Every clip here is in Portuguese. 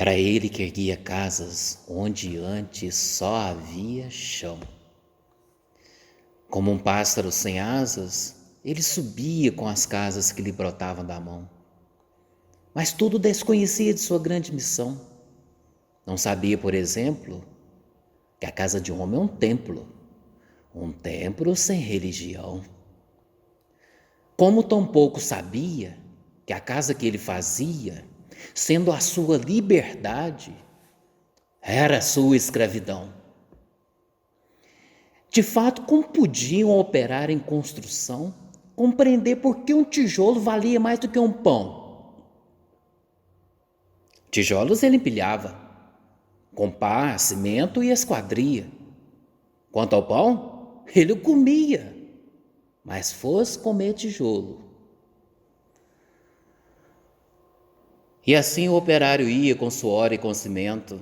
Era ele que erguia casas onde antes só havia chão. Como um pássaro sem asas, ele subia com as casas que lhe brotavam da mão. Mas tudo desconhecia de sua grande missão. Não sabia, por exemplo, que a casa de um homem é um templo sem religião. Como tampouco sabia que a casa que ele fazia, sendo a sua liberdade, era a sua escravidão. De fato, como podiam operar em construção, compreender por que um tijolo valia mais do que um pão? Tijolos ele empilhava, com pá, cimento e esquadria. Quanto ao pão, ele o comia, mas fosse comer tijolo. E assim o operário ia com suor e com cimento,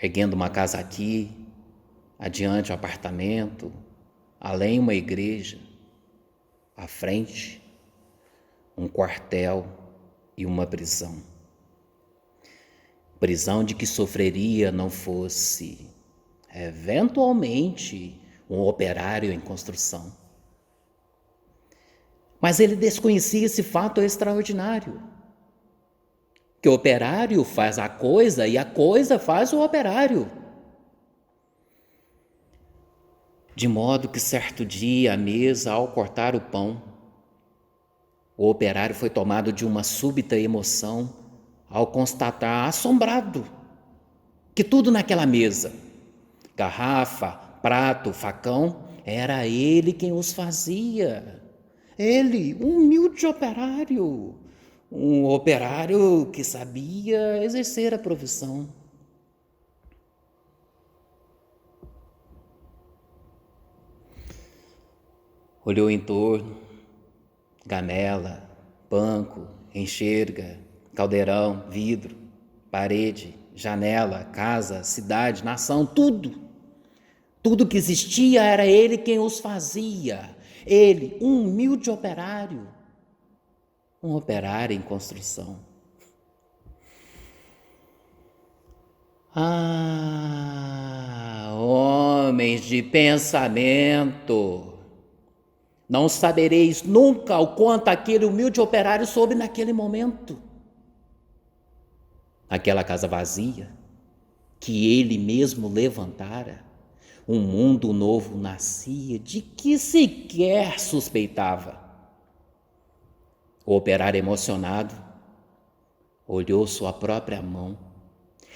erguendo uma casa aqui, adiante um apartamento, além uma igreja, à frente um quartel e uma prisão. Prisão de que sofreria não fosse, eventualmente, um operário em construção. Mas ele desconhecia esse fato extraordinário, que o operário faz a coisa e a coisa faz o operário. De modo que certo dia, à mesa, ao cortar o pão, o operário foi tomado de uma súbita emoção ao constatar, assombrado, que tudo naquela mesa, garrafa, prato, facão, era ele quem os fazia. Ele, um humilde operário, um operário que sabia exercer a profissão. Olhou em torno, gamela, banco, enxerga, caldeirão, vidro, parede, janela, casa, cidade, nação, tudo. Tudo que existia era ele quem os fazia. Ele, um humilde operário, um operário em construção. Homens de pensamento! Não sabereis nunca o quanto aquele humilde operário soube naquele momento. Aquela casa vazia, que ele mesmo levantara, um mundo novo nascia de que sequer suspeitava. O operário emocionado olhou sua própria mão,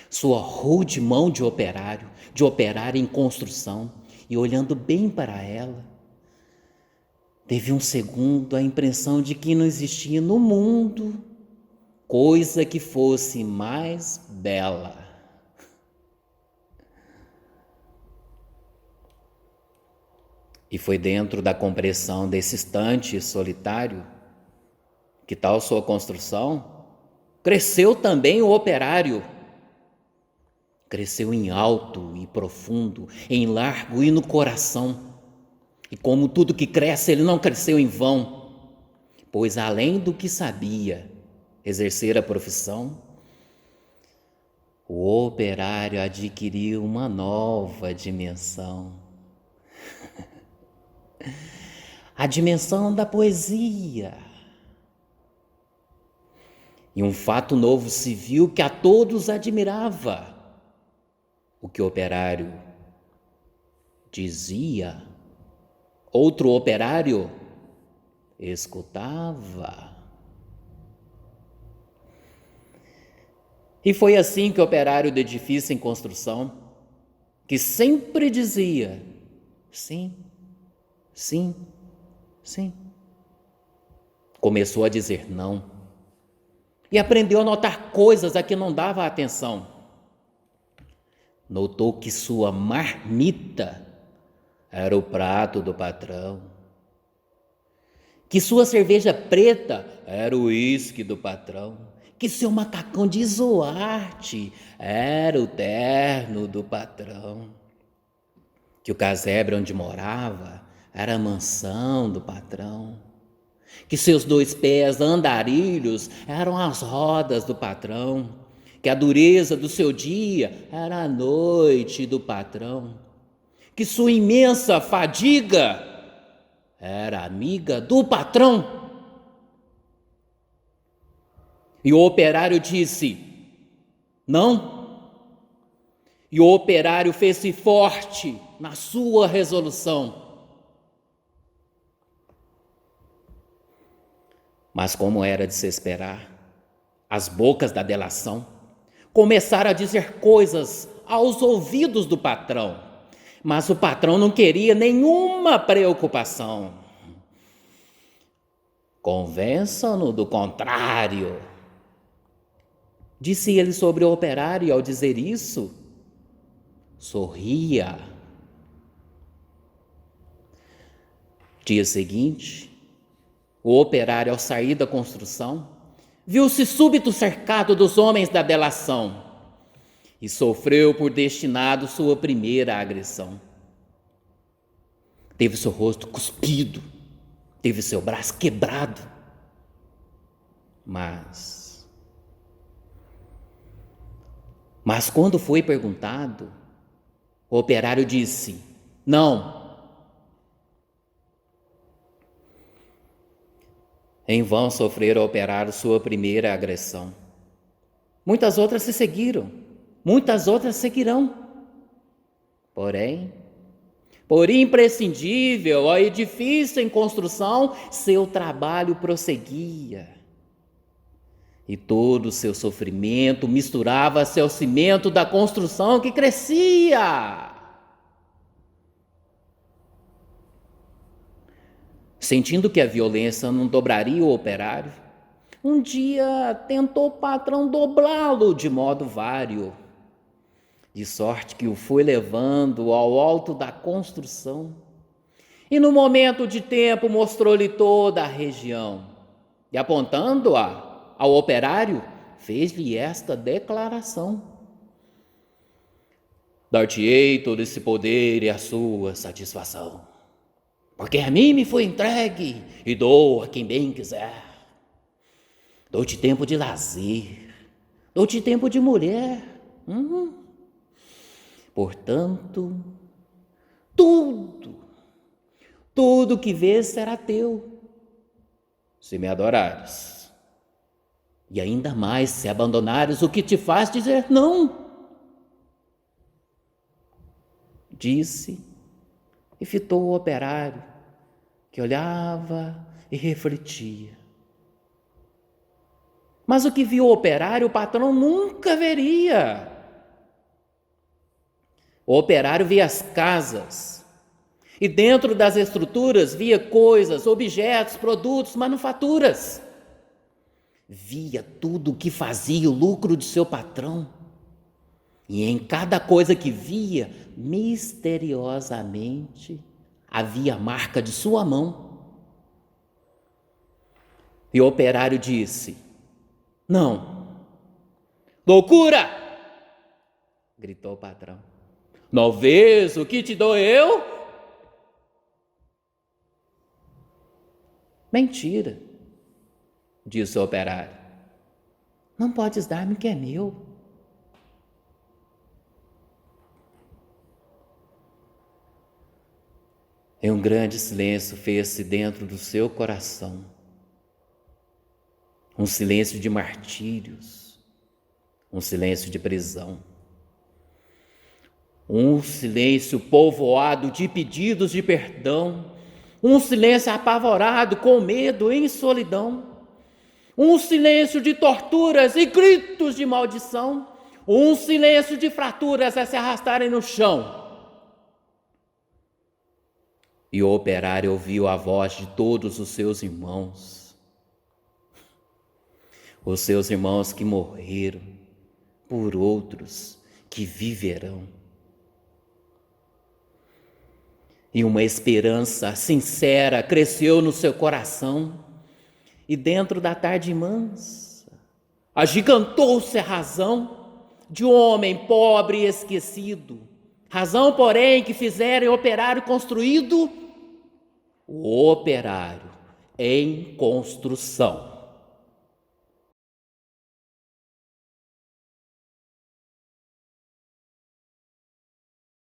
sua rude mão de operário em construção, e olhando bem para ela, teve um segundo a impressão de que não existia no mundo coisa que fosse mais bela. E foi dentro da compreensão desse instante solitário que tal sua construção cresceu também o operário. Cresceu em alto e profundo, em largo e no coração. E como tudo que cresce, ele não cresceu em vão, pois além do que sabia exercer a profissão, o operário adquiriu uma nova dimensão. A dimensão da poesia. E um fato novo se viu que a todos admirava. O que o operário dizia, outro operário escutava. E foi assim que o operário do edifício em construção, que sempre dizia sim, sim, sim, começou a dizer não. E aprendeu a notar coisas a que não dava atenção. Notou que sua marmita era o prato do patrão, que sua cerveja preta era o uísque do patrão, que seu macacão de isoarte era o terno do patrão, que o casebre onde morava era a mansão do patrão, que seus 2 pés andarilhos eram as rodas do patrão, que a dureza do seu dia era a noite do patrão, que sua imensa fadiga era amiga do patrão. E o operário disse: não. E o operário fez-se forte na sua resolução. Mas, como era de se esperar, as bocas da delação começaram a dizer coisas aos ouvidos do patrão, mas o patrão não queria nenhuma preocupação. Convençam-no do contrário, disse ele sobre o operário, e ao dizer isso, sorria. Dia seguinte, o operário, ao sair da construção, viu-se súbito cercado dos homens da delação e sofreu por destinado sua primeira agressão. Teve seu rosto cuspido, teve seu braço quebrado, mas quando foi perguntado, o operário disse: não. Em vão sofreu o operário sua primeira agressão. Muitas outras se seguiram, muitas outras seguirão. Porém, por imprescindível ao edifício em construção, seu trabalho prosseguia. E todo o seu sofrimento misturava-se ao cimento da construção que crescia. Sentindo que a violência não dobraria o operário, um dia tentou o patrão dobrá-lo de modo vário, de sorte que o foi levando ao alto da construção, e no momento de tempo mostrou-lhe toda a região, e apontando-a ao operário, fez-lhe esta declaração: dar-te-ei todo esse poder e a sua satisfação, porque a mim me foi entregue e dou a quem bem quiser. Dou-te tempo de lazer, dou-te tempo de mulher. Portanto, tudo que vês será teu, se me adorares. E ainda mais se abandonares o que te faz dizer não. Disse e fitou o operário, que olhava e refletia. Mas o que viu o operário, o patrão nunca veria. O operário via as casas, e dentro das estruturas via coisas, objetos, produtos, manufaturas. Via tudo o que fazia o lucro de seu patrão. E em cada coisa que via, misteriosamente, havia a marca de sua mão. E o operário disse: não. Loucura! Gritou o patrão. Não vês o que te dou eu? Mentira, disse o operário. Não podes dar-me o que é meu. E um grande silêncio fez-se dentro do seu coração. Um silêncio de martírios, um silêncio de prisão. Um silêncio povoado de pedidos de perdão. Um silêncio apavorado com medo e solidão. Um silêncio de torturas e gritos de maldição. Um silêncio de fraturas a se arrastarem no chão. E o operário ouviu a voz de todos os seus irmãos. Os seus irmãos que morreram por outros que viverão. E uma esperança sincera cresceu no seu coração, e dentro da tarde mansa, agigantou-se a razão de um homem pobre e esquecido, razão, porém, que fizera o operário construído, o operário em construção.